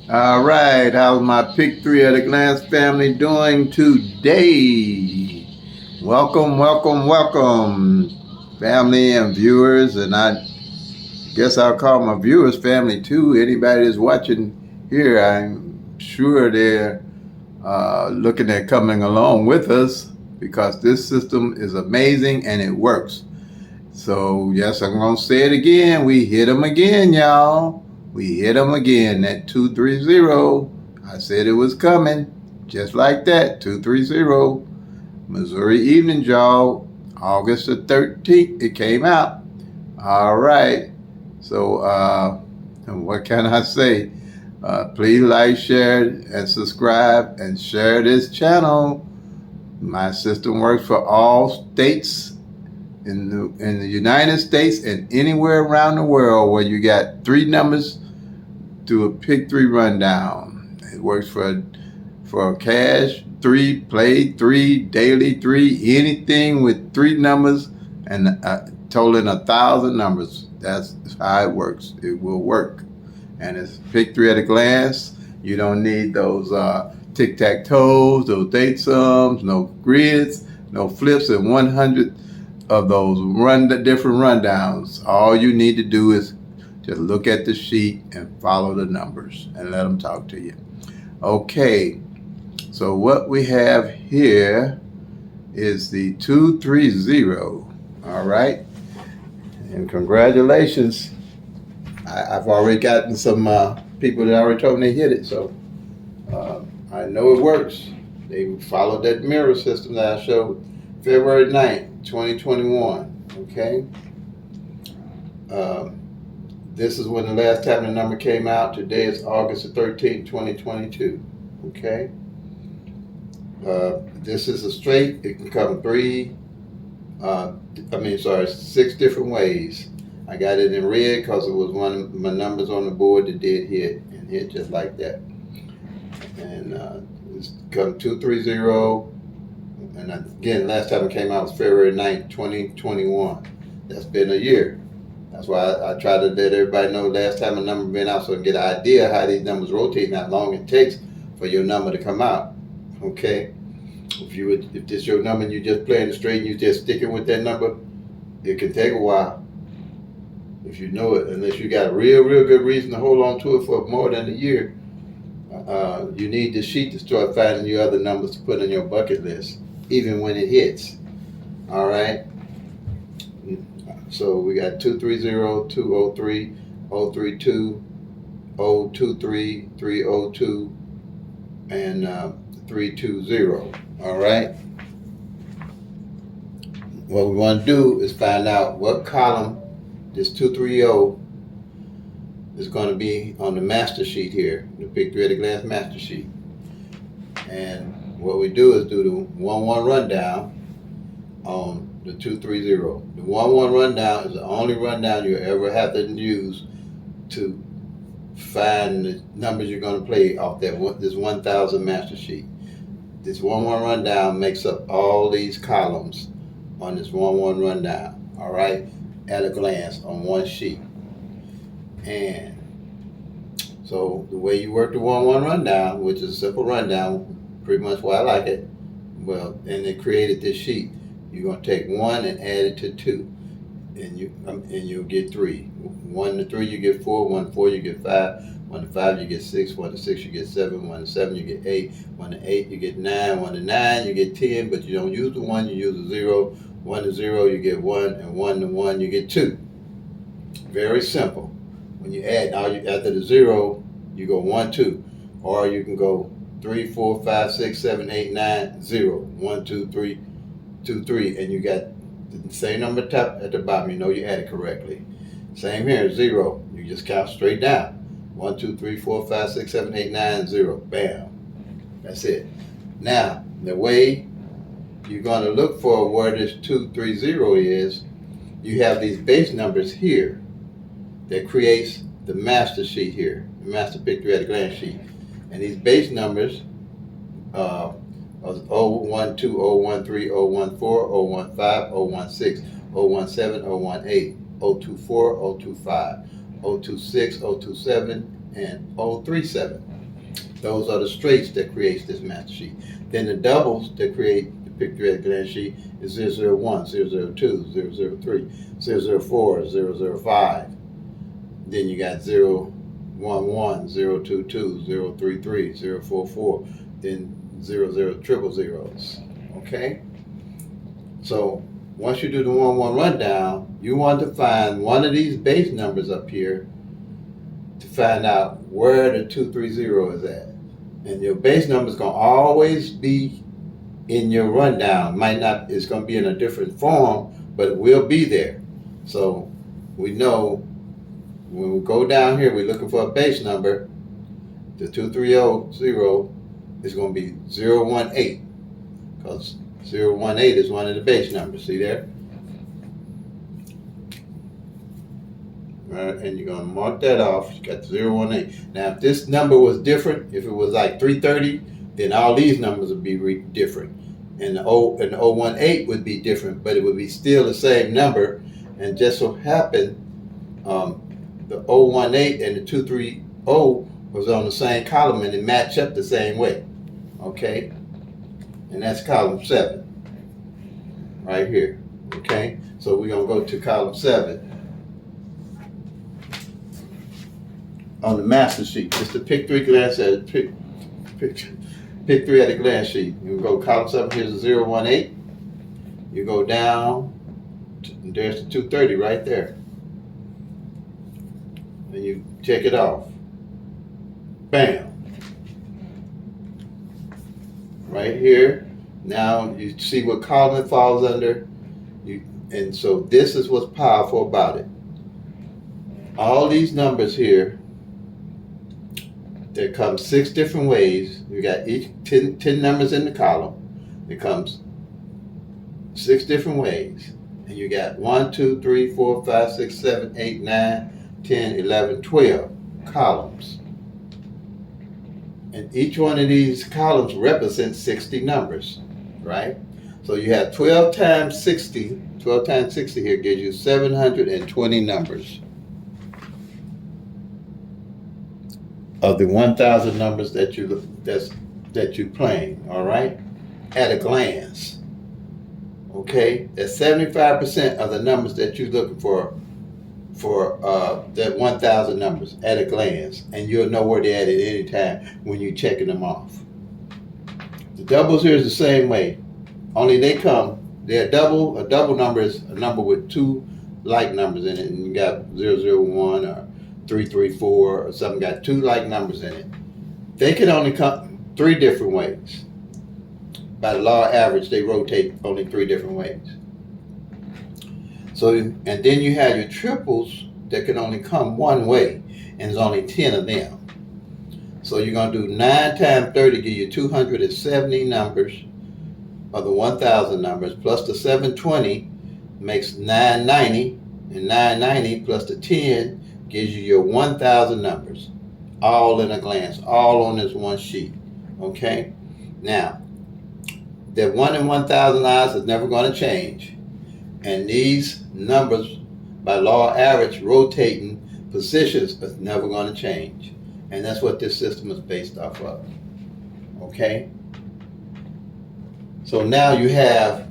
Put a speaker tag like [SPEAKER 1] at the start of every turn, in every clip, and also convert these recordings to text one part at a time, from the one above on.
[SPEAKER 1] All right, how's my Pick 3 at a Glance family doing today? Welcome, welcome, welcome, family and viewers, and I guess I'll call my viewers family too. Anybody that's watching here, I'm sure they're looking at coming along with us because this system is amazing and it works. So, yes, I'm going to say it again. We hit them again, y'all. We hit them again. That 230. I said it was coming. Just like that. 230. Missouri Evening, y'all. August the 13th. It came out. All right. So, what can I say? Please like, share, and subscribe, and share this channel. My system works for all states in the United States and anywhere around the world where you got three numbers to a pick three rundown. It works for cash, three, play, three, daily, three, anything with three numbers and totaling 1,000 numbers. That's how it works. It will work. And it's pick three at a glance. You don't need those tic-tac-toes, those date sums, no grids, no flips, and 100 of those different rundowns. All you need to do is just look at the sheet and follow the numbers and let them talk to you. Okay, so what we have here is the 230. All right, and congratulations. I've already gotten some people that already told me they hit it, so I know it works. They followed that mirror system that I showed February 9th. 2021. Okay. This is when the last time the number came out. Today is August the 13th, 2022. Okay. This is a straight. It can come six different ways. I got it in red because it was one of my numbers on the board that did hit and hit just like that. And it's come 230. And again, last time it came out was February 9th, 2021. That's been a year. That's why I try to let everybody know last time a number been out so I can get an idea how these numbers rotate and how long it takes for your number to come out. Okay? If this your number and you just playing it straight and you just sticking with that number, it can take a while. If you know it, unless you got a real good reason to hold on to it for more than a year, you need the sheet to start finding your other numbers to put on your bucket list, even when it hits. All right. So we got 230, 203, 032, 023, 302, and 320. All right. What we want to do is find out what column this 230 is going to be on the master sheet here, the Pick 3 at a Glance master sheet. And what we do is do the 1-1 rundown on the 230. The 1-1 rundown is the only rundown you ever have to use to find the numbers you're going to play off this 1,000 master sheet. This 1-1 rundown makes up all these columns on this 1-1 rundown. All right, at a glance on one sheet. And so the way you work the 1-1 rundown, which is a simple rundown, pretty much why I like it. Well, and they created this sheet. You're going to take 1 and add it to 2, and you'll get 3. 1 to 3 you get 4. 1 to 4 you get 5. 1 to 5 you get 6. 1 to 6 you get 7. 1 to 7 you get 8. 1 to 8 you get 9. 1 to 9 you get 10, but you don't use the 1, you use the 0. 1 to 0 you get 1, and 1 to 1 you get 2. Very simple. When you add, after the 0 you go 1, 2, or you can go 3, 4, 5, 6, 7, 8, 9, 0. 1, 2, 3, 2, 3, and you got the same number at the bottom. You know you added correctly. Same here, 0. You just count straight down. 1, 2, 3, 4, 5, 6, 7, 8, 9, 0. Bam. That's it. Now, the way you're going to look for where this 230 is, you have these base numbers here that creates the master sheet here, the master Pick 3 at a Glance sheet. And these base numbers are 012, 013, 014, 015, 016, 017, 018, 024, 025, 026, 027, and 037. Those are the straights that creates this master sheet. Then the doubles that create the pick 3 at a glance sheet is 001, 002, 003, 004, 005. Then you got 011, 022, 033, 044, then 00000s. Okay? So once you do the 1-1 rundown, you want to find one of these base numbers up here to find out where the 230 is at. And your base number is going to always be in your rundown. Might not, it's going to be in a different form, but it will be there. So we know when we go down here, we're looking for a base number. The 230 is going to be 018, because 018 is one of the base numbers. See there? All right, and you're going to mark that off. You got 018. Now, if this number was different, if it was like 330, then all these numbers would be different. And the 018 would be different, but it would be still the same number. And just so happened, the 018 and the 230 was on the same column and it matched up the same way. Okay? And that's column 7. Right here. Okay? So we're going to go to column 7. On the master sheet. It's the pick 3 glance at pick 3 at a glance sheet. You go column 7, here's the 018. You go down, there's the 230 right there. And you check it off. Bam. Right here. Now you see what column it falls under. And so this is what's powerful about it. All these numbers here, there comes 6 different ways. You got each 10 numbers in the column. It comes 6 different ways. And you got 1, 2, 3, 4, 5, 6, 7, 8, 9, 10, 11, 12 columns. And each one of these columns represents 60 numbers, right? So you have 12 times 60. 12 times 60 here gives you 720 numbers of the 1,000 numbers that you playing, all right? At a glance, okay? That's 75% of the numbers that you're looking for that 1,000 numbers at a glance, and you'll know where they're at any time when you're checking them off. The doubles here is the same way, only they're double. A double number is a number with 2 like numbers in it, and you got 001 or 334 or something got 2 like numbers in it. They can only come 3 different ways. By the law of average, they rotate only 3 different ways. So, and then you have your triples that can only come one way, and there's only 10 of them. So you're going to do 9 times 30, give you 270 numbers of the 1,000 numbers, plus the 720 makes 990, and 990 plus the 10 gives you your 1,000 numbers, all in a glance, all on this one sheet. Okay? Now, that 1 in 1,000 odds is never going to change. And these numbers, by law of average, rotating positions is never going to change. And that's what this system is based off of. Okay? So now you have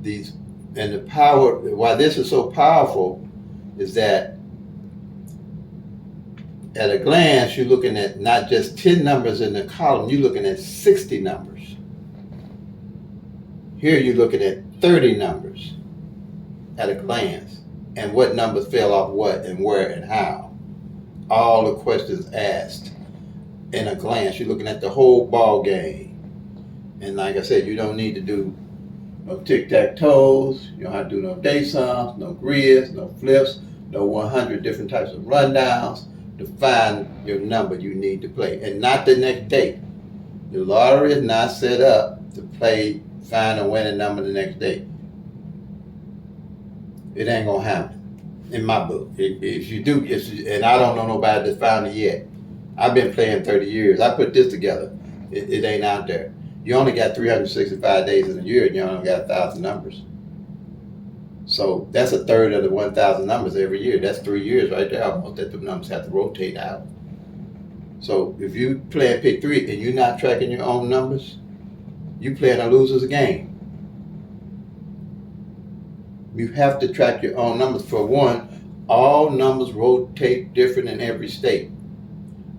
[SPEAKER 1] these, and the power, why this is so powerful is that at a glance, you're looking at not just 10 numbers in the column, you're looking at 60 numbers. Here you're looking at 30 numbers at a glance, and what numbers fell off what and where and how. All the questions asked in a glance. You're looking at the whole ball game. And like I said, you don't need to do no tic-tac-toes, you don't have to do no day sums, no grids, no flips, no 100 different types of rundowns to find your number you need to play. And not the next day. The lottery is not set up to play, find a winning number the next day. It ain't gonna happen in my book. If you do, and I don't know nobody that's found it yet. I've been playing 30 years. I put this together. It ain't out there. You only got 365 days in a year, and you only got 1,000 numbers. So that's a third of the 1,000 numbers every year. That's 3 years right there almost that the numbers have to rotate out. So if you play a pick 3 and you're not tracking your own numbers, you playing a loser's game. You have to track your own numbers. For one, all numbers rotate different in every state.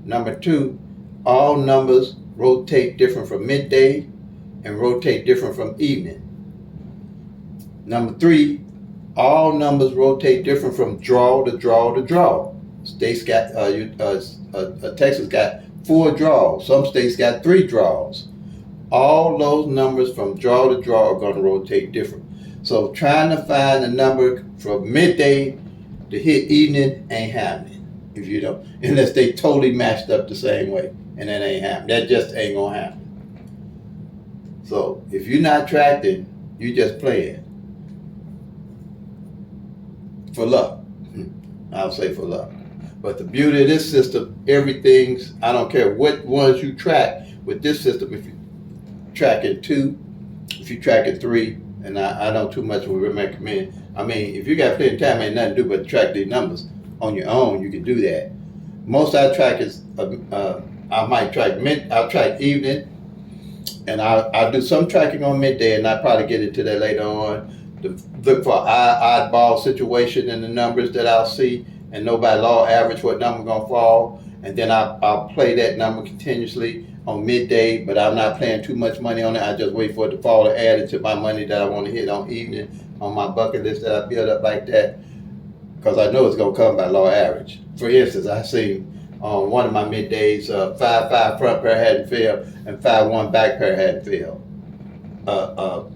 [SPEAKER 1] Number 2, all numbers rotate different from midday and rotate different from evening. Number 3, all numbers rotate different from draw to draw to draw. States got Texas got 4 draws. Some states got 3 draws. All those numbers from draw to draw are going to rotate different. So trying to find a number from midday to hit evening ain't happening. If you don't, unless they totally matched up the same way, and that ain't happening. That just ain't gonna happen. So if you're not tracking, you just playing for luck. I'll say for luck. But the beauty of this system, everything's, I don't care what ones you track with this system. If you tracking 2, if you tracking 3, and I don't too much would recommend. I mean, if you got plenty of time, ain't nothing to do but track these numbers on your own. You can do that. Most I track is I might track I'll track evening, and I'll do some tracking on midday, and I'll probably get into that later on. To look for oddball situation in the numbers that I'll see, and know by law average what number gonna fall, and then I'll play that number continuously on midday, but I'm not playing too much money on it. I just wait for it to fall and add it to my money that I want to hit on evening on my bucket list that I build up like that, because I know it's going to come by law average. For instance, I seen on one of my middays 5-5 front pair hadn't failed and 5-1 back pair hadn't failed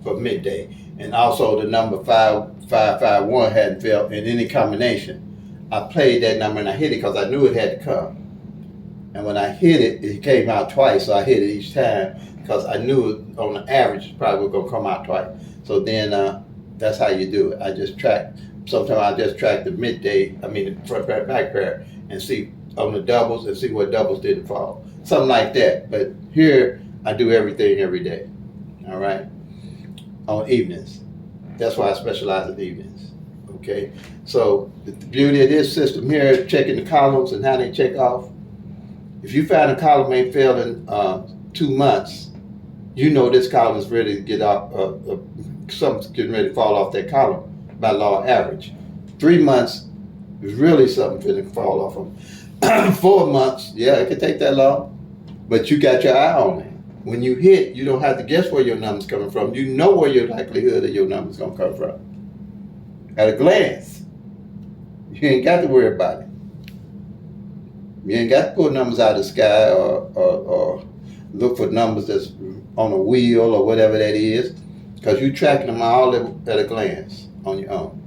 [SPEAKER 1] for midday, and also the number 5-5-5-1 hadn't failed in any combination. I played that number and I hit it because I knew it had to come. And when I hit it, it came out twice, so I hit it each time because I knew it, on the average it probably was going to come out twice. So then that's how you do it. I just track. Sometimes I just track the midday, the front pair, back pair, and see on the doubles and see what doubles didn't fall. Something like that. But here, I do everything every day, all right, on evenings. That's why I specialize in evenings, okay? So the beauty of this system here, checking the columns and how they check off. If you find a column ain't failed in 2 months, you know this column is ready to get off, something's getting ready to fall off that column by law average. 3 months is really something going to fall off of. 4 months, yeah, it could take that long, but you got your eye on it. When you hit, you don't have to guess where your number's coming from. You know where your likelihood of your number's going to come from at a glance. You ain't got to worry about it. You ain't got to pull numbers out of the sky or look for numbers that's on a wheel or whatever that is, because you're tracking them all at a glance on your own.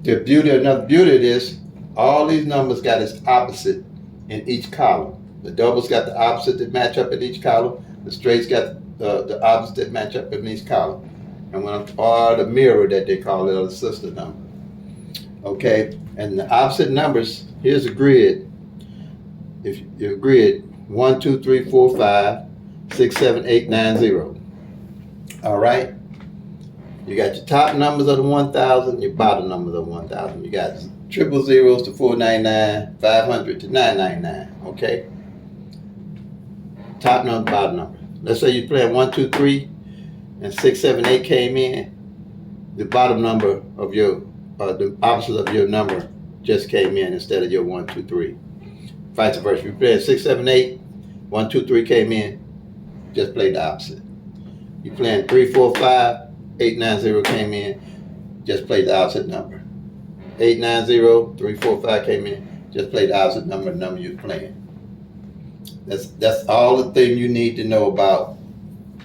[SPEAKER 1] Another beauty of this, all these numbers got its opposite in each column. The doubles got the opposite that match up in each column. The straights got the opposite that match up in each column. And or the mirror that they call it, or the sister number. Okay, and the opposite numbers, here's a grid. If your grid 1, 2, 3, 4, 5, 6, 7, 8, 9, 0. All right. You got your top numbers of the 1,000, your bottom numbers of 1,000. You got triple zeros to 499, 500 to 999. Okay. Top number, bottom number. Let's say you're playing 1, 2, 3, and 6, 7, 8 came in. The bottom number of your, the opposite of your number just came in instead of your 1, 2, 3. Vice versa. You're playing 6, 7, 8, 1, 2, 3 came in, just play the opposite. You're playing 3, 4, 5, 8, 9, 0 came in, just play the opposite number. 8, 9, 0, 3, 4, 5 came in, just play the opposite number, the number you're playing. That's all the thing you need to know about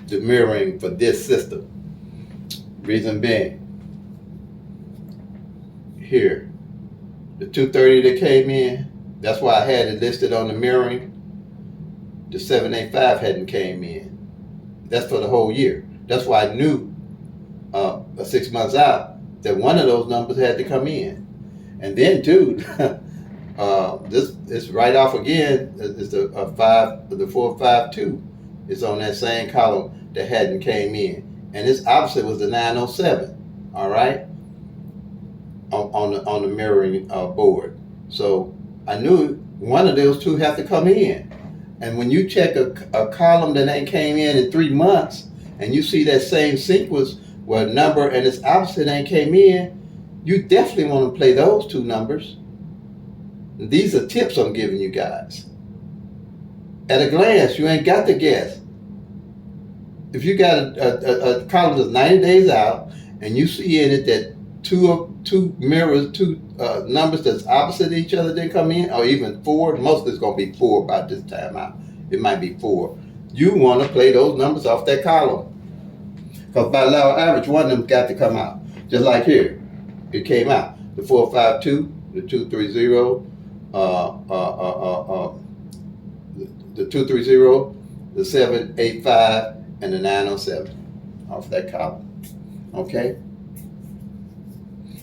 [SPEAKER 1] the mirroring for this system. Reason being, here, the 230 that came in, that's why I had it listed on the mirroring. The 785 hadn't came in. That's for the whole year. That's why I knew 6 months out that one of those numbers had to come in. And then too, this is right off again. It's the 452 is on that same column that hadn't came in, and its opposite was the 907. All right, on the mirroring board. So I knew one of those two have to come in. And when you check a column that ain't came in 3 months, and you see that same sequence where a number and its opposite ain't came in, you definitely want to play those two numbers. And these are tips I'm giving you guys. At a glance, you ain't got to guess. If you got a column that's 90 days out, and you see in it that two numbers that's opposite each other didn't come in, or even 4, most of it's going to be 4 by this time out. It might be 4. You want to play those numbers off that column. Because by law of average, one of them got to come out. Just like here, it came out. The 452, the 230, the 230, the 785, and the 907 off that column. Okay?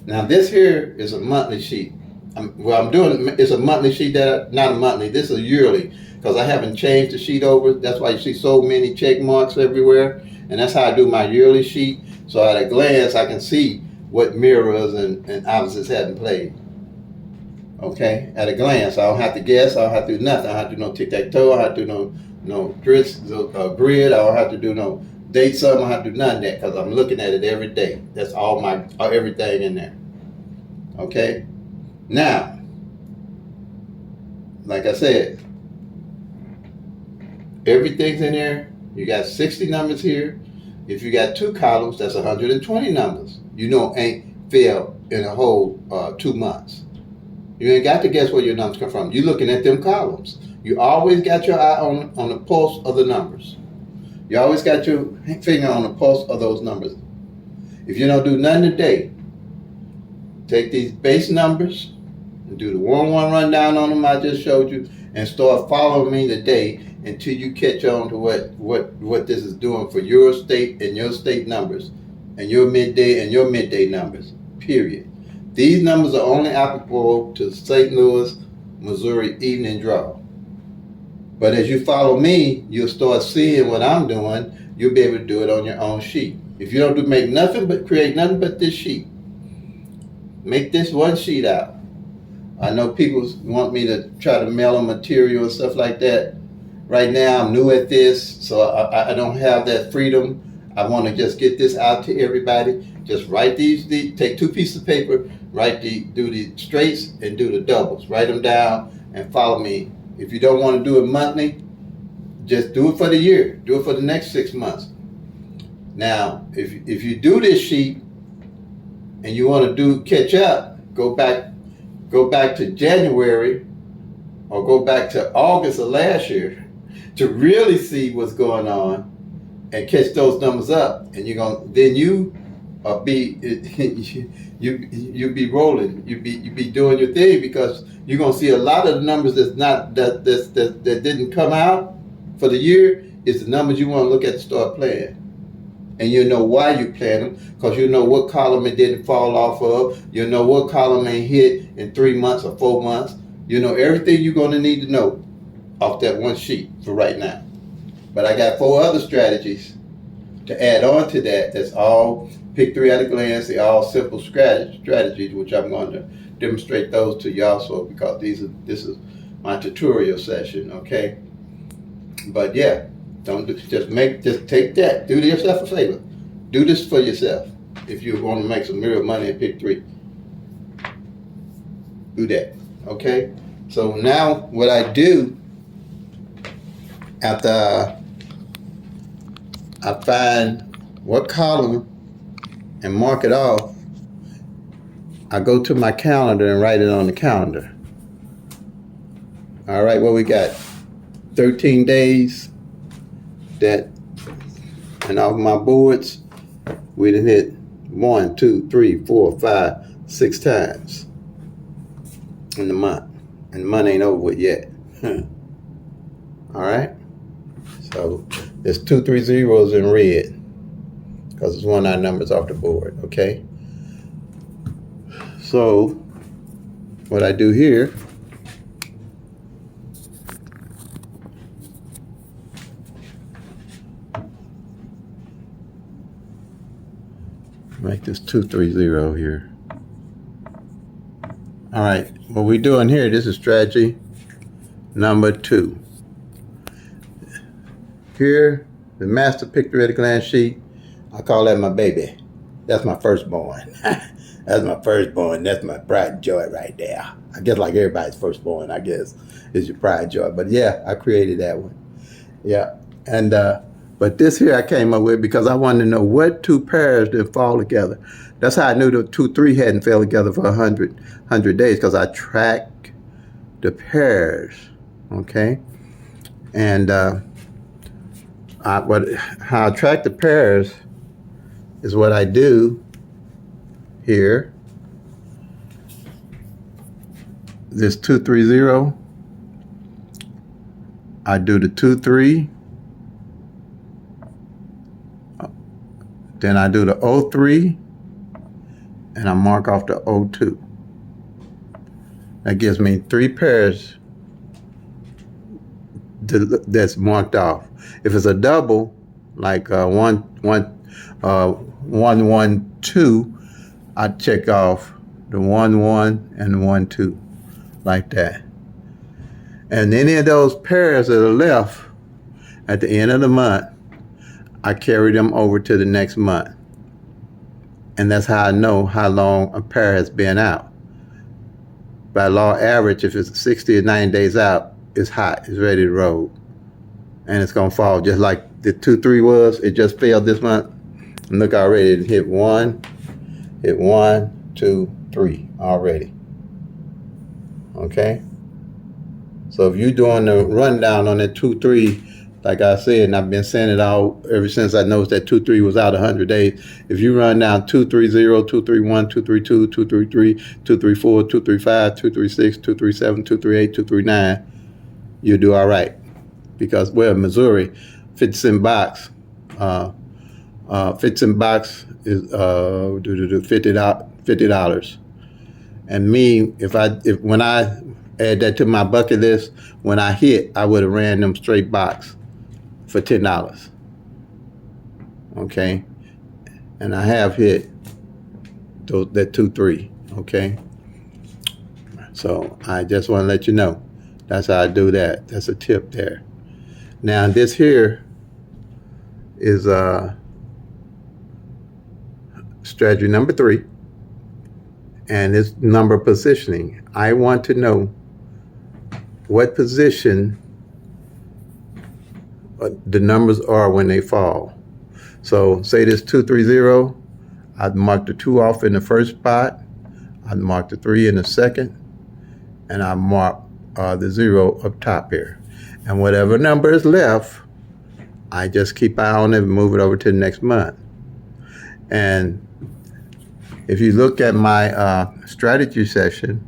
[SPEAKER 1] Now this here is a monthly sheet. It's a monthly sheet, not a monthly, this is a yearly, because I haven't changed the sheet over. That's why you see so many check marks everywhere. And that's how I do my yearly sheet. So at a glance, I can see what mirrors and opposites hadn't played. Okay, at a glance, I don't have to guess. I don't have to do nothing. I don't have to do no tic-tac-toe. I don't have to do no grid. I don't have to do no date sum. I don't have to do none of that because I'm looking at it every day. That's all everything in there. Okay, now, like I said, everything's in there. You got 60 numbers here. If you got 2 columns, that's 120 numbers. You know, ain't failed in a whole 2 months. You ain't got to guess where your numbers come from. You're looking at them columns. You always got your eye on the pulse of the numbers. You always got your finger on the pulse of those numbers. If you don't do nothing today, take these base numbers and do the 1-1 rundown on them I just showed you, and start following me today until you catch on to what this is doing for your state and your state numbers and your midday numbers, period. These numbers are only applicable to St. Louis, Missouri evening draw. But as you follow me, you'll start seeing what I'm doing. You'll be able to do it on your own sheet. If you don't create nothing but this sheet, make this one sheet out. I know people want me to try to mail them material and stuff like that. Right now, I'm new at this, so I don't have that freedom. I want to just get this out to everybody. Just write take 2 pieces of paper, do the straights and do the doubles. Write them down and follow me. If you don't want to do it monthly, just do it for the year. Do it for the next 6 months. Now, if you do this sheet and you want to catch up, go back to January or go back to August of last year to really see what's going on and catch those numbers up, and you'll be rolling. You be doing your thing, because you're gonna see a lot of the numbers that didn't come out for the year is the numbers you want to look at to start playing. And you know why you playing them, because you know what column it didn't fall off of. You know what column ain't hit in 3 months or 4 months. You know everything you're going to need to know off that one sheet for right now. But I got 4 other strategies to add on to that. That's all pick 3 at a glance. They're all simple strategies, which I'm going to demonstrate those to you also, because this is my tutorial session. Okay. But yeah. Just take that. Do yourself a favor. Do this for yourself. If you want to make some real money and pick 3, do that. Okay. So now what I do after I find what column and mark it off, I go to my calendar and write it on the calendar. All right. What we got? 13 days. And off my boards, we done hit 1, 2, 3, 4, 5, 6 times in the month, and the month ain't over with yet. All right, so there's 2, 3 zeros in red because it's one of our numbers off the board. Okay, so what I do here, make this 230 here. All right, what we're doing here, this is strategy number 2. Here, the master pick 3 at a glance sheet, I call that my baby. That's my firstborn. That's my firstborn. That's my pride and joy right there. I guess like everybody's firstborn, I guess, is your pride and joy. But yeah, I created that one. Yeah. And but this here I came up with because I wanted to know what 2 pairs did fall together. That's how I knew the 2, 3 hadn't fell together for 100 days, because I tracked the pairs. Okay. And how I track the pairs is what I do here. This 230, I do the 2-3, then I do the 0-3, and I mark off the 0-2. That gives me 3 pairs that's marked off. If it's a double, like 1-1-2, I check off the 1-1 and the 1-2, like that. And any of those pairs that are left at the end of the month, I carry them over to the next month. And that's how I know how long a pair has been out. By law average, if it's 60 or 90 days out, it's hot, it's ready to roll. And it's gonna fall just like the 2-3 was. It just failed this month. And look, already it hit 1, 2, 3 already. Okay? So if you're doing the rundown on that 2-3, like I said, and I've been saying it all ever since I noticed that 2-3 was out 100 days. If you run down 2-3-0, 2-3-1, 2-3-2, 2-3-3, 2-3-4, 2-3-5, 2-3-6, 2-3-7, 2-3-8, 2-3-9, you'll do all right. Because, well, Missouri, 50-cent box, is $50. And me, when I add that to my bucket list, when I hit, I would have ran them straight box for $10. Okay, and I have hit that 2-3. Okay, so I just want to let you know that's how I do that. That's a tip there. Now this here is strategy number 3, and it's number positioning. I want to know what position the numbers are when they fall. So say this 2-3-0, I'd mark the 2 off in the first spot, I'd mark the 3 in the second, and I mark the 0 up top here. And whatever number is left, I just keep eye on it and move it over to the next month. And if you look at my strategy session,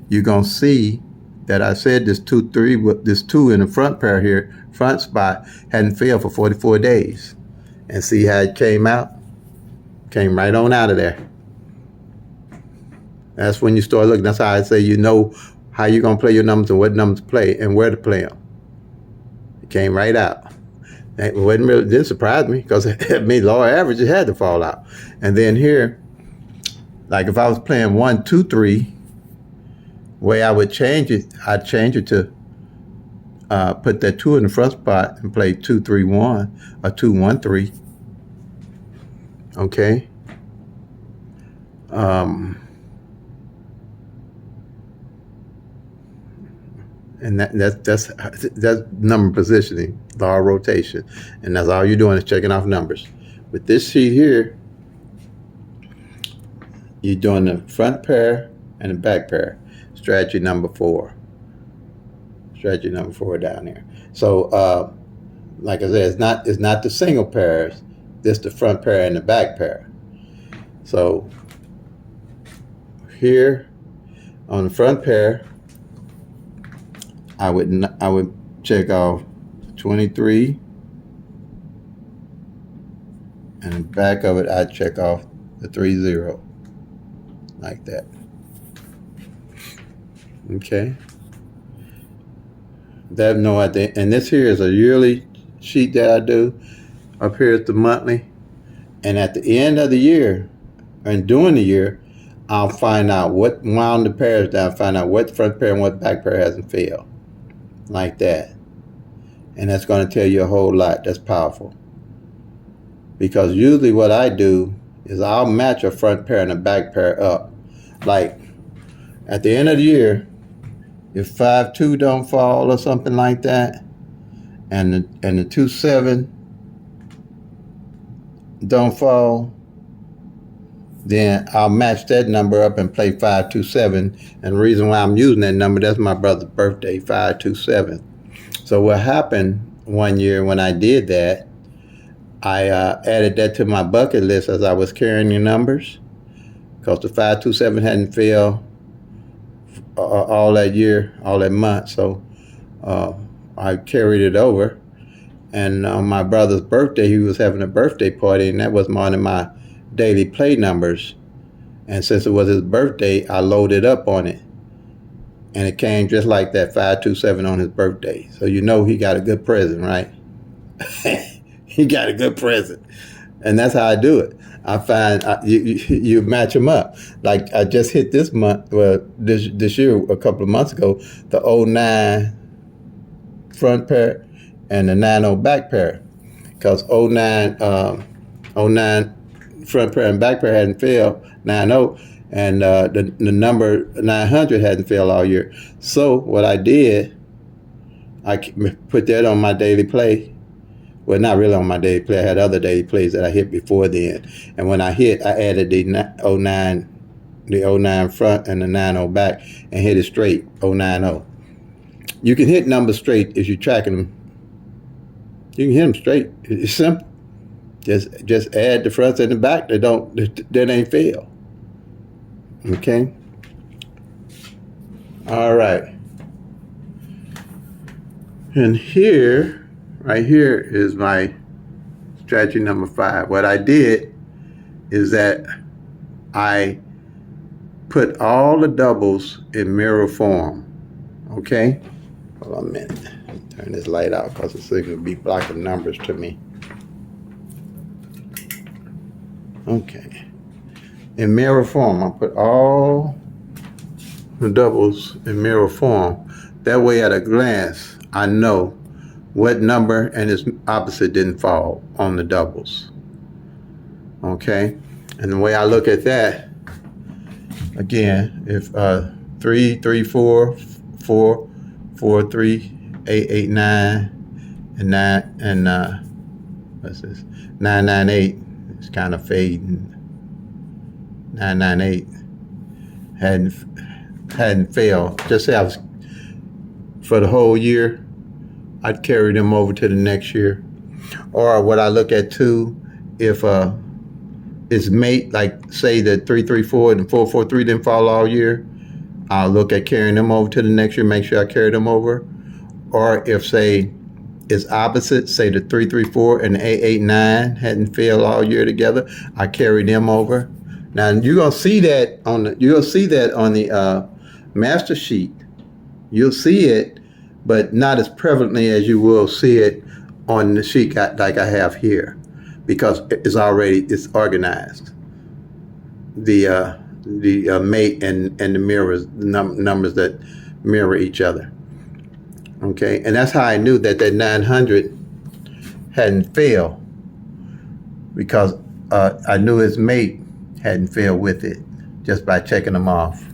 [SPEAKER 1] you're gonna see that I said this 2-3 with this 2 in the front pair here, front spot, hadn't failed for 44 days. And see how it came out? Came right on out of there. That's when you start looking. That's how I say you know how you're gonna play your numbers and what numbers to play and where to play them. It came right out. It didn't surprise me, because it made lower average, it had to fall out. And then here, like if I was playing 1-2-3, way I would change it, I'd change it to put that 2 in the front spot and play 2-3-1 or 2-1-3. Okay. And that's number positioning, law of rotation, and that's all you're doing is checking off numbers. With this sheet here, you're doing the front pair and the back pair. Strategy number 4. Strategy number 4 down here. So, like I said, it's not the single pairs. It's the front pair and the back pair. So here on the front pair, I would check off 23, and the back of it I'd check off the 3-0, like that. Okay. That no idea. And this here is a yearly sheet that I do. Up here is the monthly, and at the end of the year and during the year, I'll find out what wound the pairs down, find out what front pair and what back pair hasn't failed. like that. And that's going to tell you a whole lot. That's powerful. Because usually what I do is I'll match a front pair and a back pair up. Like at the end of the year, if 5-2 don't fall or something like that, and the 2-7 don't fall, then I'll match that number up and play 5-2-7. And the reason why I'm using that number, that's my brother's birthday, 5-2-7. So what happened one year when I did that, I added that to my bucket list as I was carrying the numbers, because the 5-2-7 hadn't failed all that year, all that month. So I carried it over. And on my brother's birthday, he was having a birthday party, and that was one of my daily play numbers. And since it was his birthday, I loaded up on it. And it came just like that, 5-2-7 on his birthday. So you know he got a good present, right? He got a good present. And that's how I do it. I find you match them up. Like I just hit this month, well, this year, a couple of months ago, the 09 front pair and the 90 back pair. Because 09 front pair and back pair hadn't failed, 90, and the number 900 hadn't failed all year. So what I did, I put that on my daily play. Well, not really on my daily play. I had other daily plays that I hit before then. And when I hit, I added the 09 front and the 90 back and hit it straight, 090. You can hit numbers straight if you're tracking them. You can hit them straight. It's simple. Just add the front and the back that ain't fail. Okay? All right. And here, right here is my strategy number 5. What I did is that I put all the doubles in mirror form. Okay? Hold on a minute. Turn this light out because it's going to be blocking numbers to me. Okay. In mirror form, I put all the doubles in mirror form. That way at a glance, I know what number and its opposite didn't fall on the doubles. Okay? And the way I look at that, again, if 3, 3, 4, 4, 4, 3, 8, 8, 9, and 9, and what's this? 9, 9, 8. It's kind of fading. 9, 9, 8 hadn't failed. Just say I was, for the whole year, I'd carry them over to the next year. Or what I look at too, if it's mate, like say the 3, 3, 4 and 4, 4, 3 didn't fall all year, I'll look at carrying them over to the next year, make sure I carry them over. Or if say it's opposite, say the 3, 3, 4 and the 8, 8, 9 hadn't failed all year together, I carry them over. Now you're gonna see that on the master sheet. You'll see it, but not as prevalently as you will see it on the sheet like I have here, because it's organized. The mate and the mirrors, numbers that mirror each other. Okay, and that's how I knew that 900 hadn't failed, because I knew his mate hadn't failed with it just by checking them off.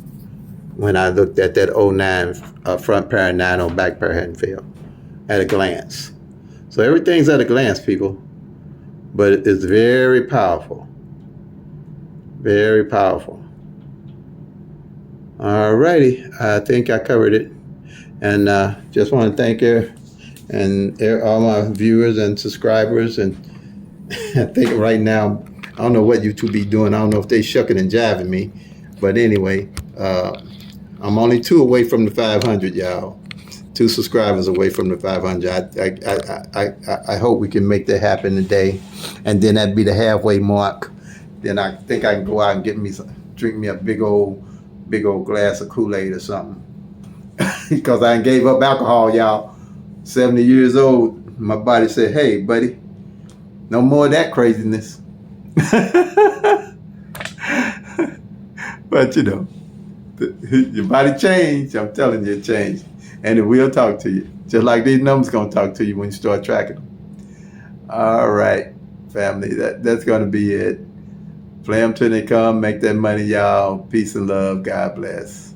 [SPEAKER 1] When I looked at that 09 front pair and 90 back pair hadn't failed at a glance. So everything's at a glance, people, but it's very powerful. Very powerful. Alrighty, I think I covered it. And just want to thank you and all my viewers and subscribers. And I think right now, I don't know what you two be doing. I don't know if they shucking and jiving me. But anyway, I'm only 2 away from the 500, y'all. 2 subscribers away from the 500. I hope we can make that happen today. And then that'd be the halfway mark. Then I think I can go out and drink me a big old glass of Kool-Aid or something. Because I gave up alcohol, y'all. 70 years old. My body said, hey, buddy, no more of that craziness. But, you know, your body changed. I'm telling you, it changed. And it will talk to you. Just like these numbers gonna talk to you when you start tracking them. All right, family, that's gonna be it. Play them till they come. Make that money, y'all. Peace and love. God bless.